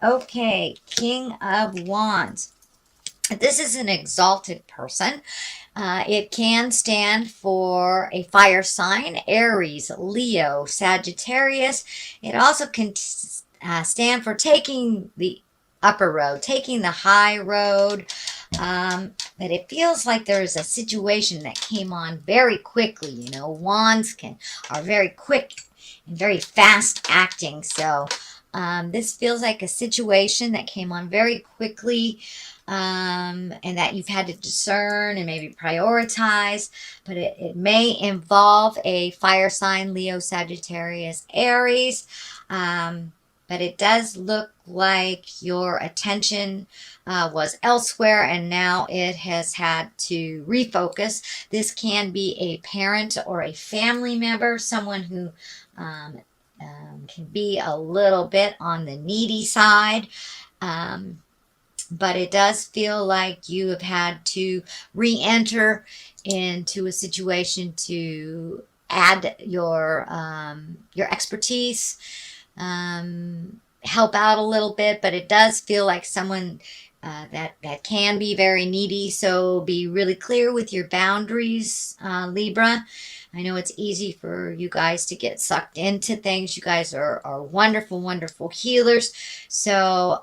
Okay, King of Wands. This is an exalted person. It can stand for a fire sign, Aries, Leo, Sagittarius. It also can stand for taking the upper road, taking the high road. But it feels like there is a situation that came on very quickly. You know, wands are very quick and very fast acting. So this feels like a situation that came on very quickly, and that you've had to discern and maybe prioritize, but it may involve a fire sign, Leo, Sagittarius, Aries. But it does look like your attention was elsewhere and now it has had to refocus. This can be a parent or a family member, someone who can be a little bit on the needy side. But it does feel like you have had to re-enter into a situation to add your expertise, help out a little bit. But it does feel like someone that can be very needy. So be really clear with your boundaries, Libra. I know it's easy for you guys to get sucked into things. You guys are wonderful, wonderful healers. So,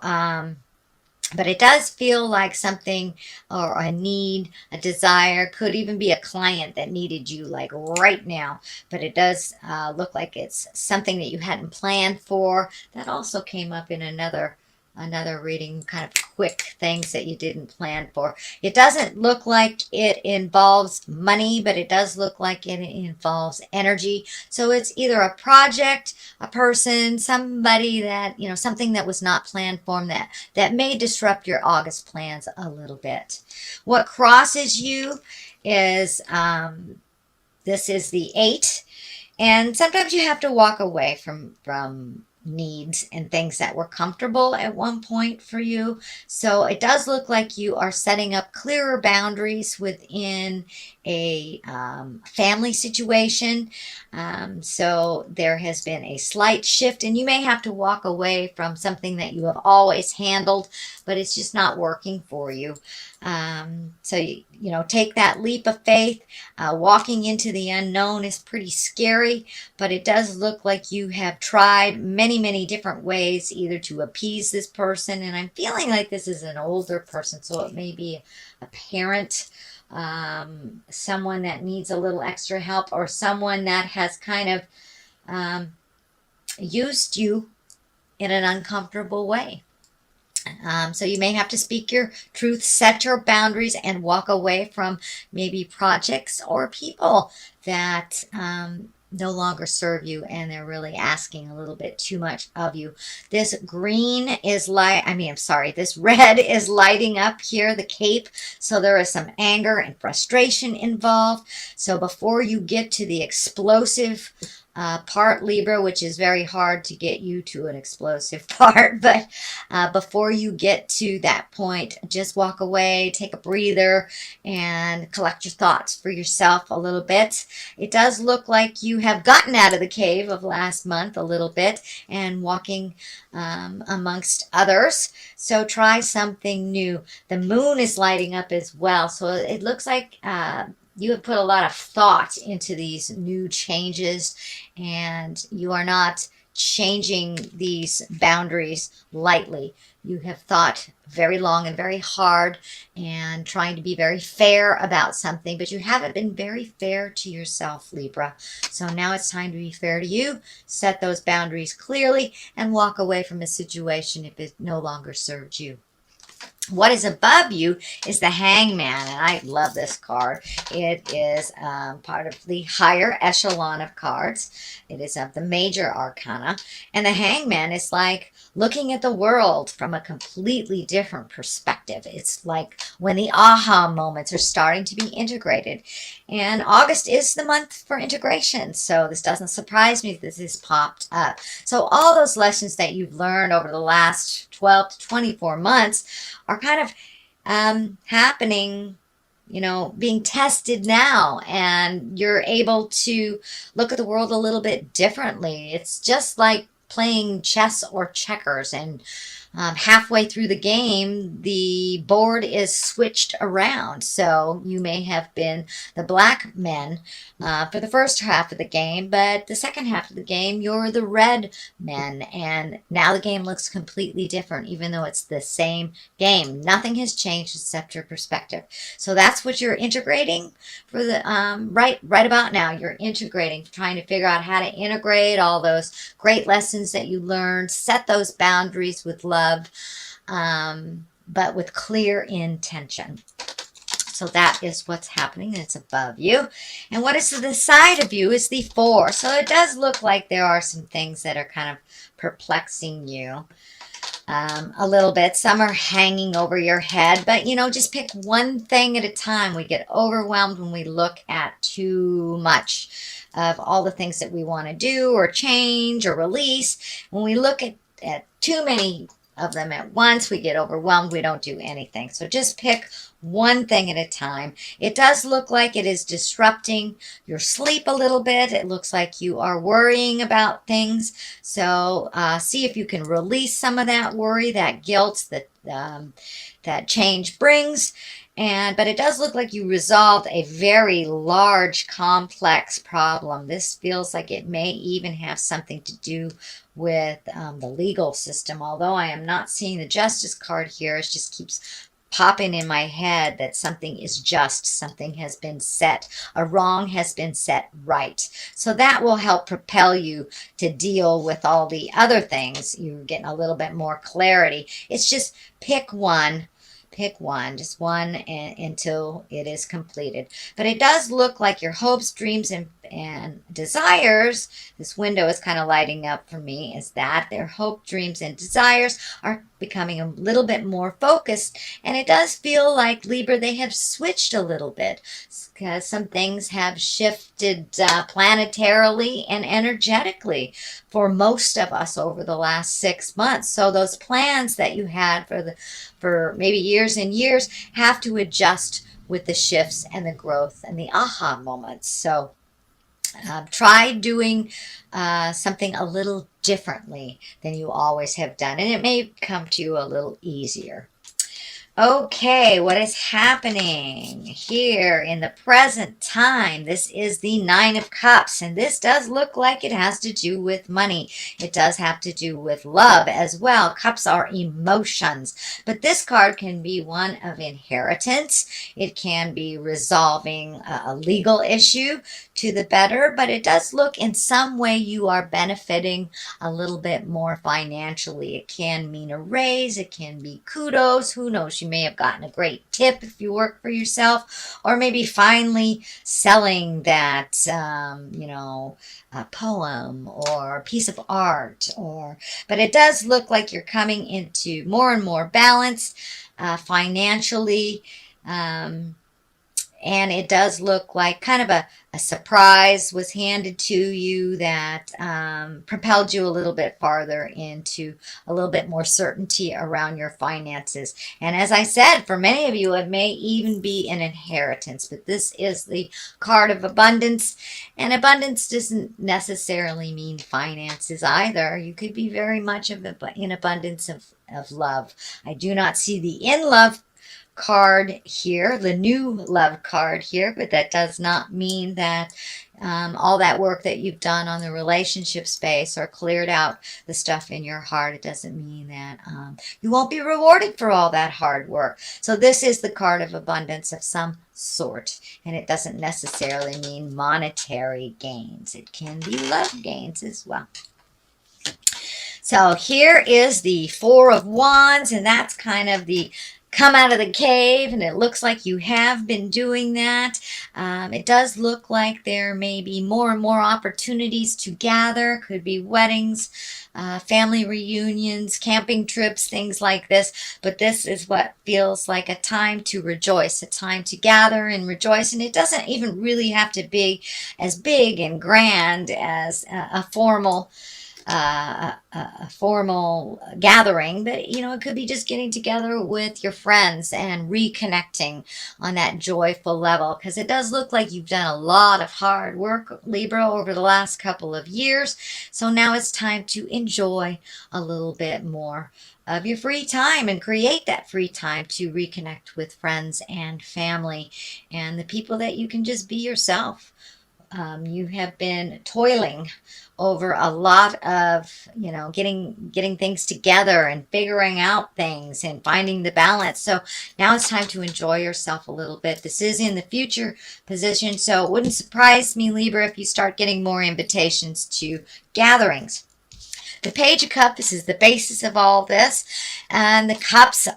but it does feel like something or a need, a desire, could even be a client that needed you like right now. But it does look like it's something that you hadn't planned for. That also came up in another reading, kind of quick things that you didn't plan for. It doesn't look like it involves money, but it does look like it involves energy. So it's either a project, a person, somebody that, you know, something that was not planned for them that may disrupt your August plans a little bit. What crosses you is this is the 8. And sometimes you have to walk away from needs and things that were comfortable at one point for you. So it does look like you are setting up clearer boundaries within a family situation. So there has been a slight shift, and you may have to walk away from something that you have always handled, but it's just not working for you. So you know, take that leap of faith. Walking into the unknown is pretty scary, but it does look like you have tried many, many different ways either to appease this person. And I'm feeling like this is an older person, so it may be a parent, someone that needs a little extra help, or someone that has kind of used you in an uncomfortable way. So you may have to speak your truth, set your boundaries, and walk away from maybe projects or people that no longer serve you and they're really asking a little bit too much of you. This green is this red is lighting up here, the cape. So there is some anger and frustration involved. So before you get to the explosive part, Libra, which is very hard to get you to an explosive part, but before you get to that point, just walk away, take a breather, and collect your thoughts for yourself a little bit. It does look like you have gotten out of the cave of last month a little bit and walking amongst others. So try something new. The moon is lighting up as well. So it looks like you have put a lot of thought into these new changes, and you are not changing these boundaries lightly. You have thought very long and very hard and trying to be very fair about something, but you haven't been very fair to yourself, Libra. So now it's time to be fair to you, set those boundaries clearly, and walk away from a situation if it no longer serves you. What is above you is the Hangman, and I love this card. It is part of the higher echelon of cards. It is of the major arcana, and the Hangman is like looking at the world from a completely different perspective. It's like when the aha moments are starting to be integrated, and August is the month for integration, so this doesn't surprise me that this has popped up. So all those lessons that you've learned over the last 12 to 24 months are kind of happening, you know, being tested now, and you're able to look at the world a little bit differently. It's just like playing chess or checkers, and halfway through the game, the board is switched around. So you may have been the black men for the first half of the game, but the second half of the game, you're the red men. And now the game looks completely different, even though it's the same game. Nothing has changed except your perspective. So that's what you're integrating for the right about now. You're integrating, trying to figure out how to integrate all those great lessons that you learned, set those boundaries with love, but with clear intention. So that is what's happening. It's above you. And what is to the side of you is the 4. So it does look like there are some things that are kind of perplexing you a little bit. Some are hanging over your head, but just pick one thing at a time. We get overwhelmed when we look at too much of all the things that we want to do or change or release. When we look at too many of them at once, we get overwhelmed. We don't do anything. So just pick one thing at a time. It does look like it is disrupting your sleep a little bit. It looks like you are worrying about things. So see if you can release some of that worry, that guilt that change brings. But it does look like you resolved a very large, complex problem. This feels like it may even have something to do with the legal system. Although I am not seeing the Justice card here, it just keeps popping in my head that something is just, something has been set, a wrong has been set right. So that will help propel you to deal with all the other things. You're getting a little bit more clarity. It's just pick one. Pick one, just one until it is completed. But it does look like your hopes, dreams, and desires, this window is kind of lighting up for me, is that their hope, dreams, and desires are becoming a little bit more focused. And it does feel like, Libra, they have switched a little bit because some things have shifted planetarily and energetically for most of us over the last 6 months. So those plans that you had for maybe years and years have to adjust with the shifts and the growth and the aha moments. So try doing something a little differently than you always have done, and it may come to you a little easier. Okay, what is happening here in the present time? This is the 9 of Cups, and this does look like it has to do with money. It does have to do with love as well. Cups are emotions, but this card can be one of inheritance. It can be resolving a legal issue to the better, but it does look in some way you are benefiting a little bit more financially. It can mean a raise. It can be kudos. Who knows? You may have gotten a great tip if you work for yourself, or maybe finally selling that, a poem or a piece of art. But it does look like you're coming into more and more balance financially. And it does look like kind of a surprise was handed to you that propelled you a little bit farther into a little bit more certainty around your finances. And as I said, for many of you, it may even be an inheritance. But this is the card of abundance. And abundance doesn't necessarily mean finances either. You could be very much in abundance of love. I do not see the in love card here, the new love card here, but that does not mean that all that work that you've done on the relationship space or cleared out the stuff in your heart, it doesn't mean that you won't be rewarded for all that hard work. So this is the card of abundance of some sort, and it doesn't necessarily mean monetary gains. It can be love gains as well. So here is the 4 of Wands, and that's kind of the come out of the cave, and it looks like you have been doing that. It does look like there may be more and more opportunities to gather. Could be weddings, family reunions, camping trips, things like this. But this is what feels like a time to rejoice, a time to gather and rejoice. And it doesn't even really have to be as big and grand as a formal a formal gathering, but you know, it could be just getting together with your friends and reconnecting on that joyful level, because it does look like you've done a lot of hard work, Libra, over the last couple of years. So now it's time to enjoy a little bit more of your free time and create that free time to reconnect with friends and family and the people that you can just be yourself. You have been toiling over a lot of, you know, getting things together and figuring out things and finding the balance. So now it's time to enjoy yourself a little bit. This is in the future position, so it wouldn't surprise me, Libra, if you start getting more invitations to gatherings. The Page of Cups, this is the basis of all this, and the cups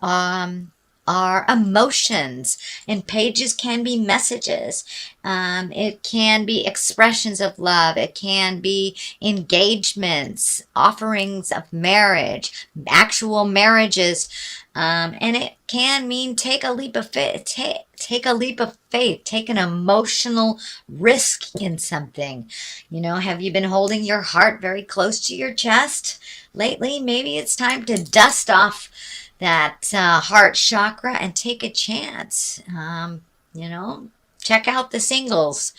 are emotions, and pages can be messages. It can be expressions of love. It can be engagements, offerings of marriage, actual marriages, and it can mean take a leap of faith. Take a leap of faith. Take an emotional risk in something. You know, have you been holding your heart very close to your chest lately? Maybe it's time to dust off that heart chakra and take a chance. You know, check out the singles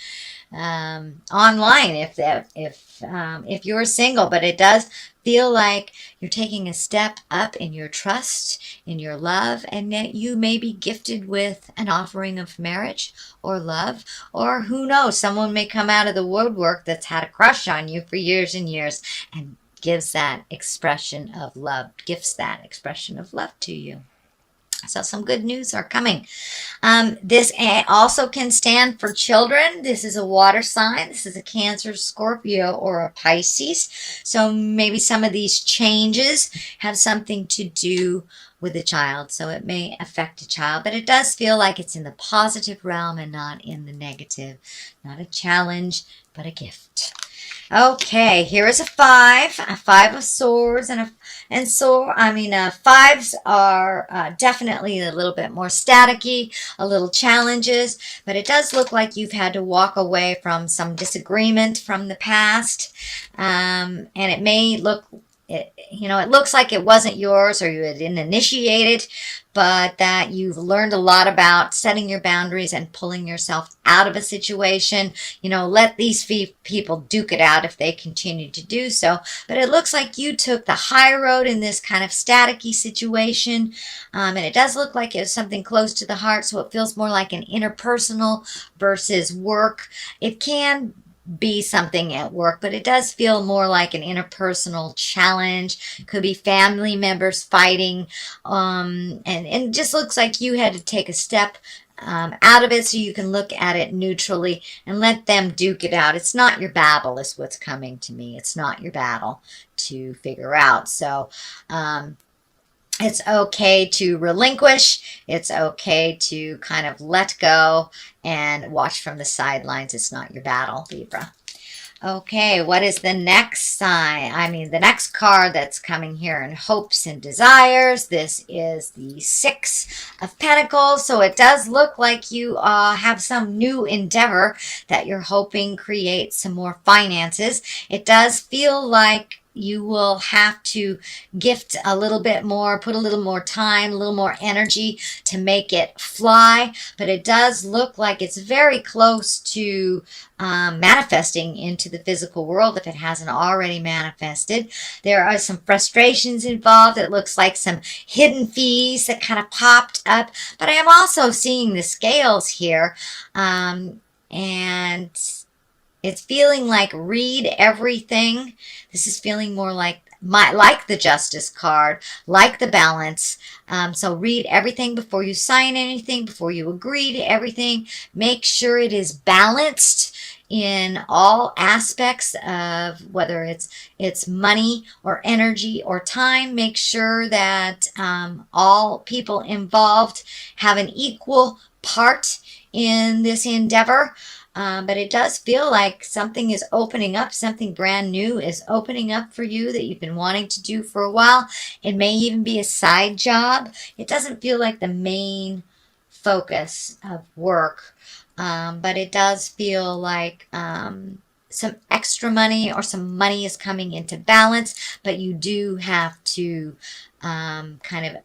online if you're single. But it does feel like you're taking a step up in your trust, in your love, and that you may be gifted with an offering of marriage or love, or who knows, someone may come out of the woodwork that's had a crush on you for years and years and gives that expression of love, gifts that expression of love to you. So some good news are coming. This also can stand for children. This is a water sign. This is a Cancer, Scorpio, or a Pisces. So maybe some of these changes have something to do with a child. So it may affect a child, but it does feel like it's in the positive realm and not in the negative. Not a challenge, but a gift. Okay, here is a 5 of swords, fives are definitely a little bit more staticky, a little challenges, but it does look like you've had to walk away from some disagreement from the past, and it may look, it looks like it wasn't yours or you didn't initiate it, but that you've learned a lot about setting your boundaries and pulling yourself out of a situation. You know, let these people duke it out if they continue to do so. But it looks like you took the high road in this kind of staticky situation. And it does look like it was something close to the heart, so it feels more like an interpersonal versus work. It can be something at work, but it does feel more like an interpersonal challenge. Could be family members fighting, and it just looks like you had to take a step out of it so you can look at it neutrally and let them duke it out. It's not your battle is what's coming to me. It's not your battle to figure out. So it's okay to relinquish. It's okay to kind of let go and watch from the sidelines. It's not your battle, Libra. Okay, what is the next sign? The next card that's coming here in hopes and desires. This is the 6 of Pentacles. So it does look like you have some new endeavor that you're hoping creates some more finances. It does feel like you will have to gift a little bit more, put a little more time, a little more energy to make it fly. But it does look like it's very close to manifesting into the physical world if it hasn't already manifested. There are some frustrations involved. It looks like some hidden fees that kind of popped up. But I am also seeing the scales here. And it's feeling like read everything. This is feeling more like the Justice card, like the Balance. So read everything before you sign anything, before you agree to everything. Make sure it is balanced in all aspects of whether it's money or energy or time. Make sure that all people involved have an equal part in this endeavor. But it does feel like something is opening up, something brand new is opening up for you that you've been wanting to do for a while. It may even be a side job. It doesn't feel like the main focus of work, but it does feel like some extra money or some money is coming into balance, but you do have to kind of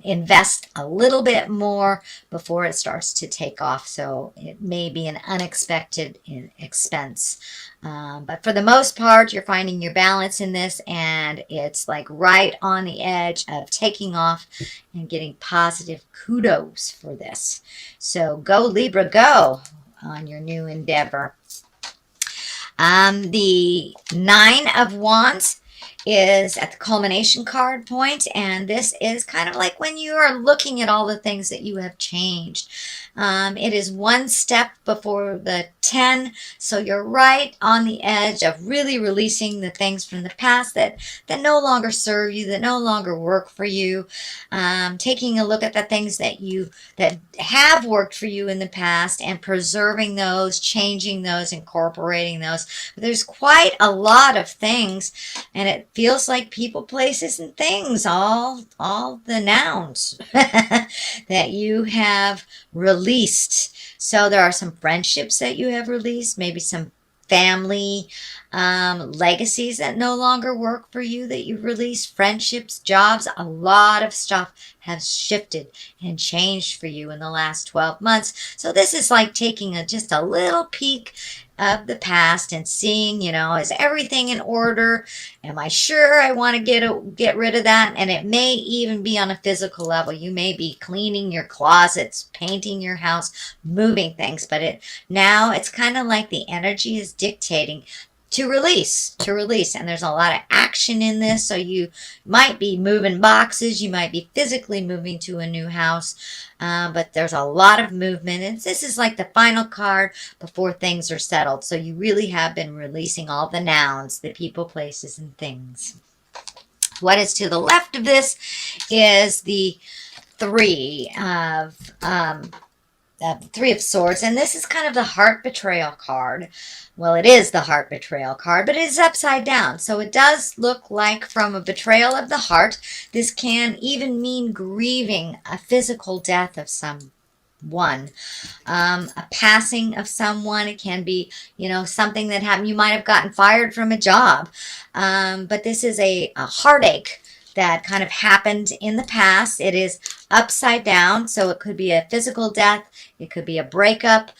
invest a little bit more before it starts to take off. So it may be an unexpected expense. But for the most part, you're finding your balance in this, and it's like right on the edge of taking off and getting positive kudos for this. So go Libra, go on your new endeavor. The Nine of Wands is at the culmination card point, and this is kind of like when you are looking at all the things that you have changed. It is one step before the 10, so you're right on the edge of really releasing the things from the past that no longer serve you, that no longer work for you. Taking a look at the things that have worked for you in the past and preserving those, changing those, incorporating those. But there's quite a lot of things, and it feels like people, places, and things, all the nouns that you have released. So there are some friendships that you have released, maybe some family legacies that no longer work for you that you've released, friendships, jobs. A lot of stuff has shifted and changed for you in the last 12 months. So this is like taking just a little peek of the past and seeing, is everything in order? Am I sure I want to get rid of that? And it may even be on a physical level. You may be cleaning your closets, painting your house, moving things, but now it's kind of like the energy is dictating to release. And there's a lot of action in this. So you might be moving boxes. You might be physically moving to a new house. But there's a lot of movement. And this is like the final card before things are settled. So you really have been releasing all the nouns, the people, places, and things. What is to the left of this is the Three of Swords, and this is kind of the heart betrayal card. Well, it is the heart betrayal card, but it is upside down. So it does look like from a betrayal of the heart. This can even mean grieving a physical death of someone, a passing of someone. It can be, something that happened. You might have gotten fired from a job, but this is a heartache that kind of happened in the past. It is upside down, so it could be a physical death. It could be a breakup,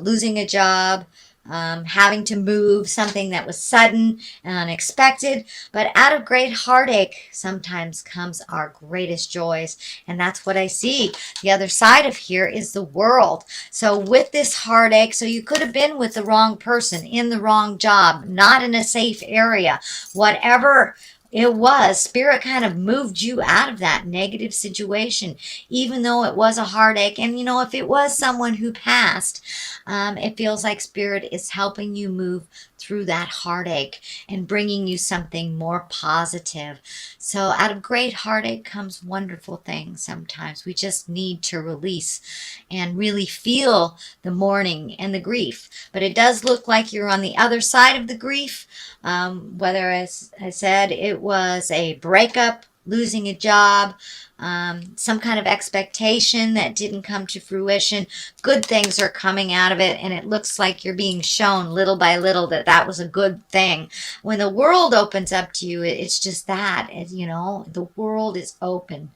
losing a job, having to move, something that was sudden and unexpected. But out of great heartache sometimes comes our greatest joys. And that's what I see. The other side of here is the World. So with this heartache, so you could have been with the wrong person, in the wrong job, not in a safe area, whatever it was, Spirit kind of moved you out of that negative situation, even though it was a heartache. And, if it was someone who passed, it feels like Spirit is helping you move through that heartache and bringing you something more positive. So out of great heartache comes wonderful things sometimes. We just need to release and really feel the mourning and the grief. But it does look like you're on the other side of the grief. Whether, as I said, it was a breakup, losing a job, some kind of expectation that didn't come to fruition. Good things are coming out of it, and it looks like you're being shown little by little that was a good thing. When the world opens up to you, it's just that, the world is open.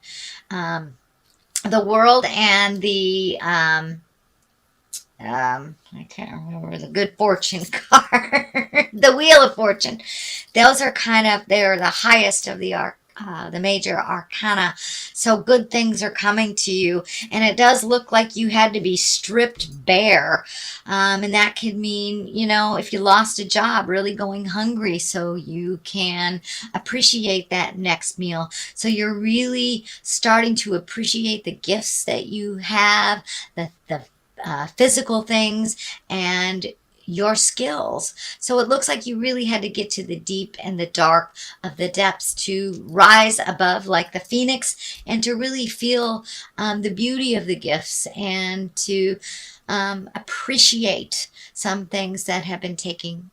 The world and the I can't remember the Good Fortune card, the Wheel of Fortune. Those are they're the highest of the major arcana. So good things are coming to you, and it does look like you had to be stripped bare. And that could mean, if you lost a job, really going hungry so you can appreciate that next meal. So you're really starting to appreciate the gifts that you have, the physical things, and your skills. So it looks like you really had to get to the deep and the dark of the depths to rise above like the phoenix, and to really feel the beauty of the gifts, and to appreciate some things that have been taken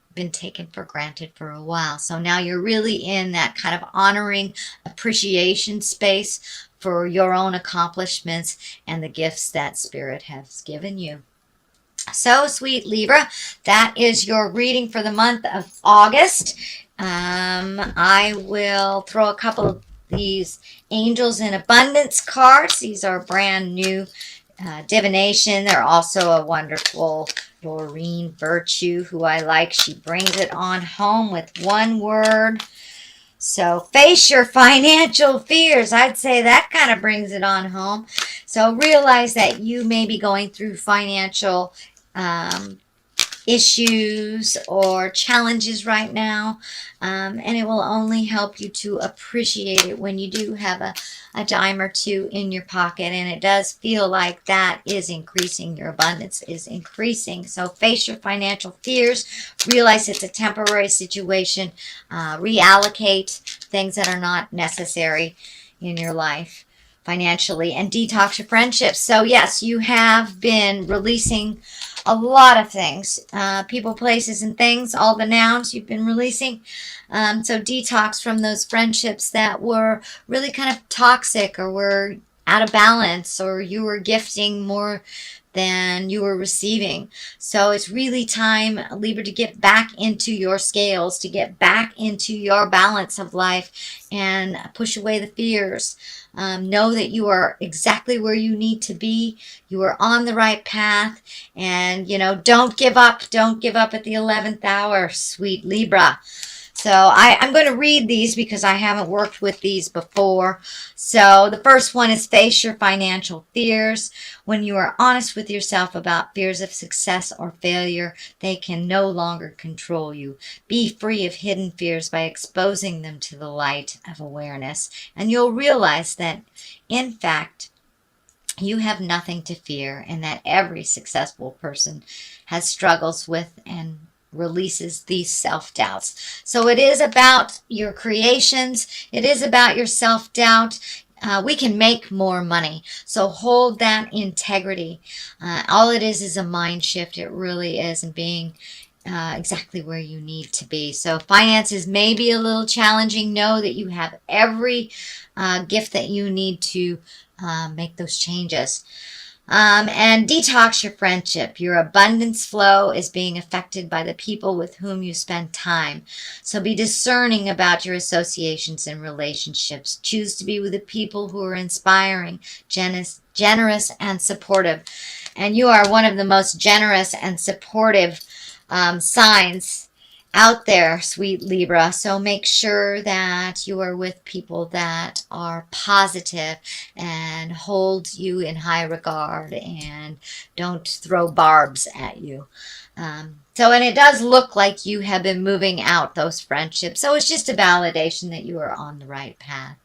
for granted for a while. So now you're really in that kind of honoring, appreciation space for your own accomplishments and the gifts that Spirit has given you. So, sweet Libra, that is your reading for the month of August. I will throw a couple of these Angels in Abundance cards. These are brand new divination. They're also a wonderful Doreen Virtue, who I like. She brings it on home with one word. So face your financial fears. I'd say that kind of brings it on home. So realize that you may be going through financial issues or challenges right now, and it will only help you to appreciate it when you do have a dime or two in your pocket, and it does feel like that is increasing. Your abundance is increasing. So face your financial fears, realize it's a temporary situation, reallocate things that are not necessary in your life financially, and detox your friendships. So yes, you have been releasing a lot of things, people, places, and things, all the nouns you've been releasing. So detox from those friendships that were really kind of toxic, or were out of balance, or you were gifting more than you were receiving. So it's really time, Libra, to get back into your scales, to get back into your balance of life, and push away the fears. Know that you are exactly where you need to be. You are on the right path. And, don't give up. Don't give up at the 11th hour, sweet Libra. So I'm going to read these because I haven't worked with these before. So the first one is face your financial fears. When you are honest with yourself about fears of success or failure, they can no longer control you. Be free of hidden fears by exposing them to the light of awareness. And you'll realize that, in fact, you have nothing to fear, and that every successful person has struggles with and releases these self-doubts. So it is about your creations. It is about your self-doubt. We can make more money. So hold that integrity. All it is a mind shift. It really is, and being exactly where you need to be. So finances may be a little challenging. Know that you have every gift that you need to make those changes. And detox your friendship. Your abundance flow is being affected by the people with whom you spend time. So be discerning about your associations and relationships. Choose to be with the people who are inspiring, generous, and supportive. And you are one of the most generous and supportive signs out there, sweet Libra. So make sure that you are with people that are positive and hold you in high regard and don't throw barbs at you. And it does look like you have been moving out those friendships. So it's just a validation that you are on the right path.